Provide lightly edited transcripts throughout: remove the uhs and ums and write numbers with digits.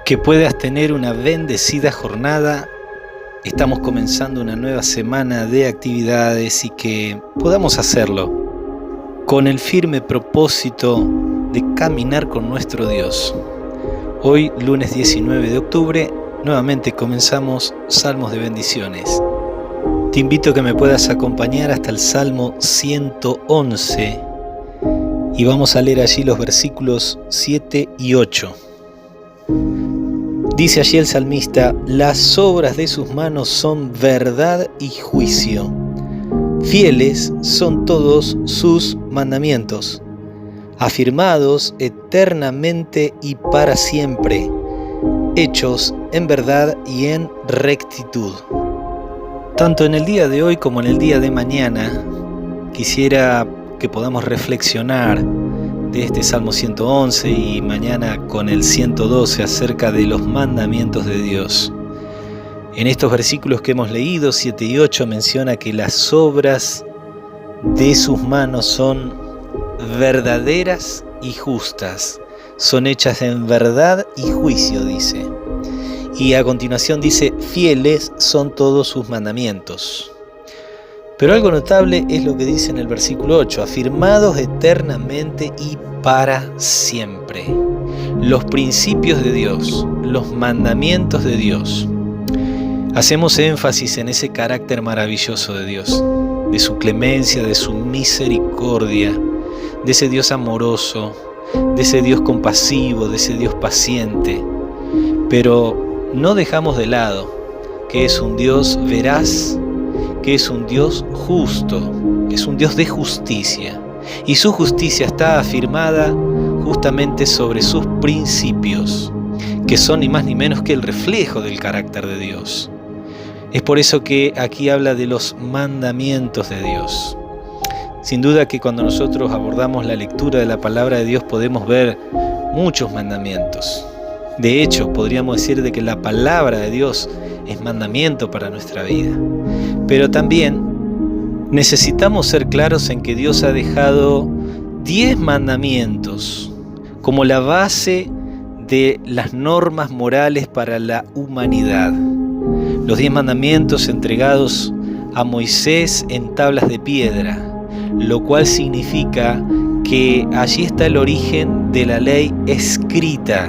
Que puedas tener una bendecida jornada. Estamos comenzando una nueva semana de actividades y que podamos hacerlo con el firme propósito de caminar con nuestro Dios. Hoy, lunes 19 de octubre, nuevamente comenzamos Salmos de Bendiciones. Te invito a que me puedas acompañar hasta el Salmo 111 y vamos a leer allí los versículos 7 y 8. Dice allí el salmista: las obras de sus manos son verdad y juicio. Fieles son todos sus mandamientos, afirmados eternamente y para siempre, hechos en verdad y en rectitud. Tanto en el día de hoy como en el día de mañana, quisiera que podamos reflexionar de este Salmo 111 y mañana con el 112 acerca de los mandamientos de Dios. En estos versículos que hemos leído, 7 y 8, menciona que las obras de sus manos son verdaderas y justas, son hechas en verdad y juicio, dice. Y a continuación dice: fieles son todos sus mandamientos. Pero algo notable es lo que dice en el versículo 8, afirmados eternamente y para siempre. Los principios de Dios, los mandamientos de Dios. Hacemos énfasis en ese carácter maravilloso de Dios, de su clemencia, de su misericordia, de ese Dios amoroso, de ese Dios compasivo, de ese Dios paciente. Pero no dejamos de lado que es un Dios veraz, que es un Dios justo, que es un Dios de justicia, y su justicia está afirmada justamente sobre sus principios, que son ni más ni menos que el reflejo del carácter de Dios. Es por eso que aquí habla de los mandamientos de Dios. Sin duda que cuando nosotros abordamos la lectura de la palabra de Dios podemos ver muchos mandamientos. De hecho, podríamos decir de que la palabra de Dios es mandamiento para nuestra vida. Pero también necesitamos ser claros en que Dios ha dejado 10 mandamientos como la base de las normas morales para la humanidad. Los 10 mandamientos entregados a Moisés en tablas de piedra, lo cual significa que allí está el origen de la ley escrita.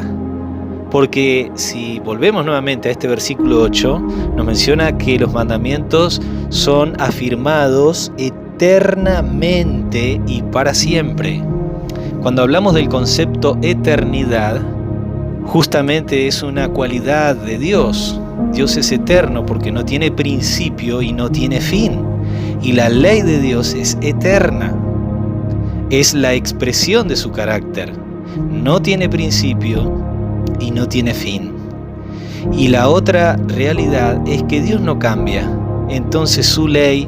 Porque si volvemos nuevamente a este versículo 8, nos menciona que los mandamientos son afirmados eternamente y para siempre. Cuando hablamos del concepto eternidad, justamente es una cualidad de Dios. Dios es eterno porque no tiene principio y no tiene fin. Y la ley de Dios es eterna. Es la expresión de su carácter. No tiene principio y no tiene fin. Y la otra realidad es que Dios no cambia, entonces su ley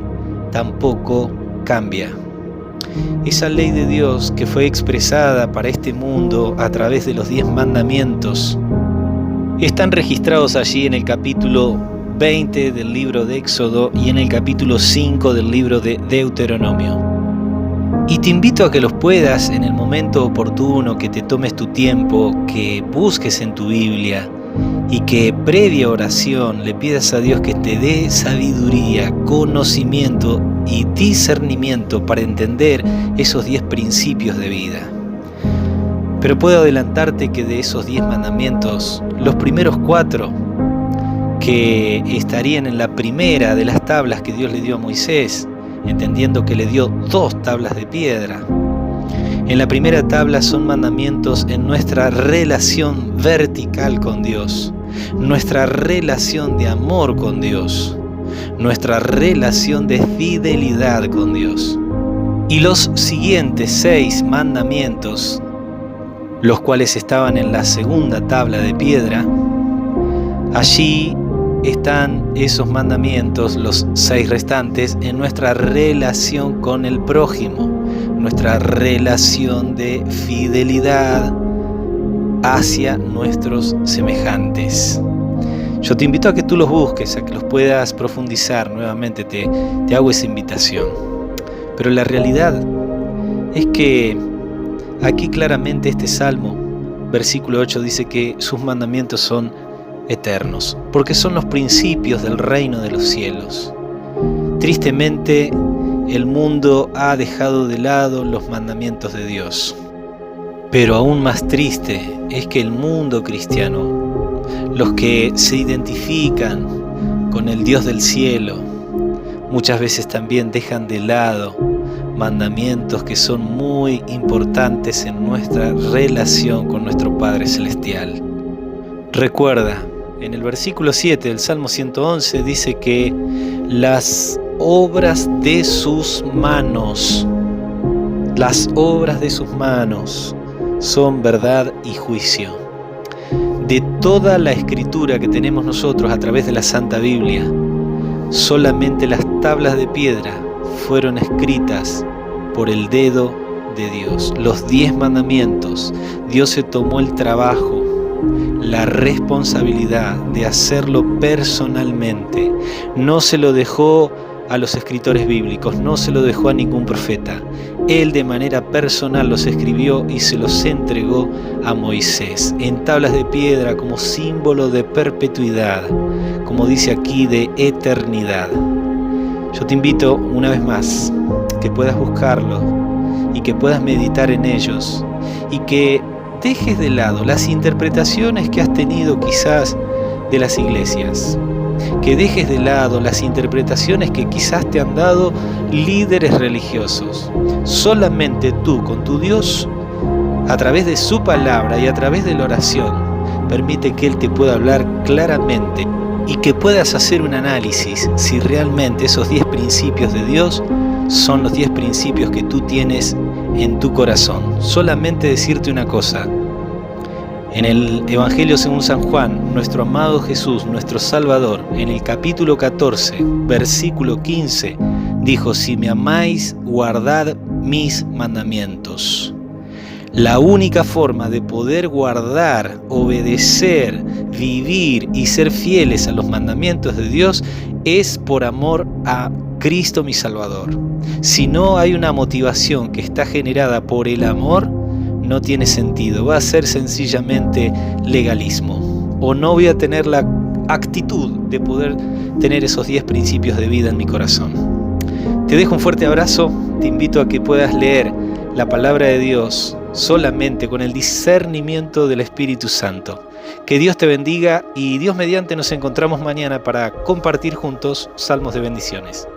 tampoco cambia. Esa ley de Dios que fue expresada para este mundo a través de los 10 mandamientos están registrados allí en el capítulo 20 del libro de Éxodo y en el capítulo 5 del libro de Deuteronomio. Y te invito a que los puedas en el momento oportuno, que te tomes tu tiempo, que busques en tu Biblia y que previa oración le pidas a Dios que te dé sabiduría, conocimiento y discernimiento para entender esos 10 principios de vida. Pero puedo adelantarte que de esos 10 mandamientos, los primeros 4 que estarían en la primera de las tablas que Dios le dio a Moisés, entendiendo que le dio 2 tablas de piedra. En la primera tabla son mandamientos en nuestra relación vertical con Dios, nuestra relación de amor con Dios, nuestra relación de fidelidad con Dios. Y los siguientes 6 mandamientos, los cuales estaban en la segunda tabla de piedra, allí están esos mandamientos, los 6 restantes, en nuestra relación con el prójimo, nuestra relación de fidelidad hacia nuestros semejantes. Yo te invito a que tú los busques, a que los puedas profundizar. Nuevamente te hago esa invitación. Pero la realidad es que aquí claramente este salmo versículo 8 dice que sus mandamientos son eternos, porque son los principios del reino de los cielos. Tristemente, el mundo ha dejado de lado los mandamientos de Dios. Pero aún más triste es que el mundo cristiano, los que se identifican con el Dios del cielo, muchas veces también dejan de lado mandamientos que son muy importantes en nuestra relación con nuestro Padre Celestial. Recuerda, en el versículo 7 del Salmo 111 dice que las obras de sus manos son verdad y juicio. De toda la escritura que tenemos nosotros a través de la Santa Biblia, solamente las tablas de piedra fueron escritas por el dedo de Dios. Los 10 mandamientos, Dios se tomó el trabajo, la responsabilidad de hacerlo personalmente. No se lo dejó a los escritores bíblicos, no se lo dejó a ningún profeta. Él de manera personal los escribió y se los entregó a Moisés en tablas de piedra como símbolo de perpetuidad, como dice aquí, de eternidad. Yo te invito una vez más que puedas buscarlos y que puedas meditar en ellos y que dejes de lado las interpretaciones que has tenido quizás de las iglesias, que dejes de lado las interpretaciones que quizás te han dado líderes religiosos. Solamente tú con tu Dios, a través de su palabra y a través de la oración, permite que Él te pueda hablar claramente y que puedas hacer un análisis si realmente esos 10 principios de Dios son los 10 principios que tú tienes en tu corazón. Solamente decirte una cosa: en el Evangelio según San Juan, nuestro amado Jesús, nuestro Salvador, en el capítulo 14, versículo 15, dijo: si me amáis, guardad mis mandamientos. La única forma de poder guardar, obedecer, vivir y ser fieles a los mandamientos de Dios es por amor a Cristo mi Salvador. Si no hay una motivación que está generada por el amor, no tiene sentido, va a ser sencillamente legalismo. O no voy a tener la actitud de poder tener esos 10 principios de vida en mi corazón. Te dejo un fuerte abrazo, te invito a que puedas leer la palabra de Dios solamente con el discernimiento del Espíritu Santo. Que Dios te bendiga y Dios mediante nos encontramos mañana para compartir juntos salmos de bendiciones.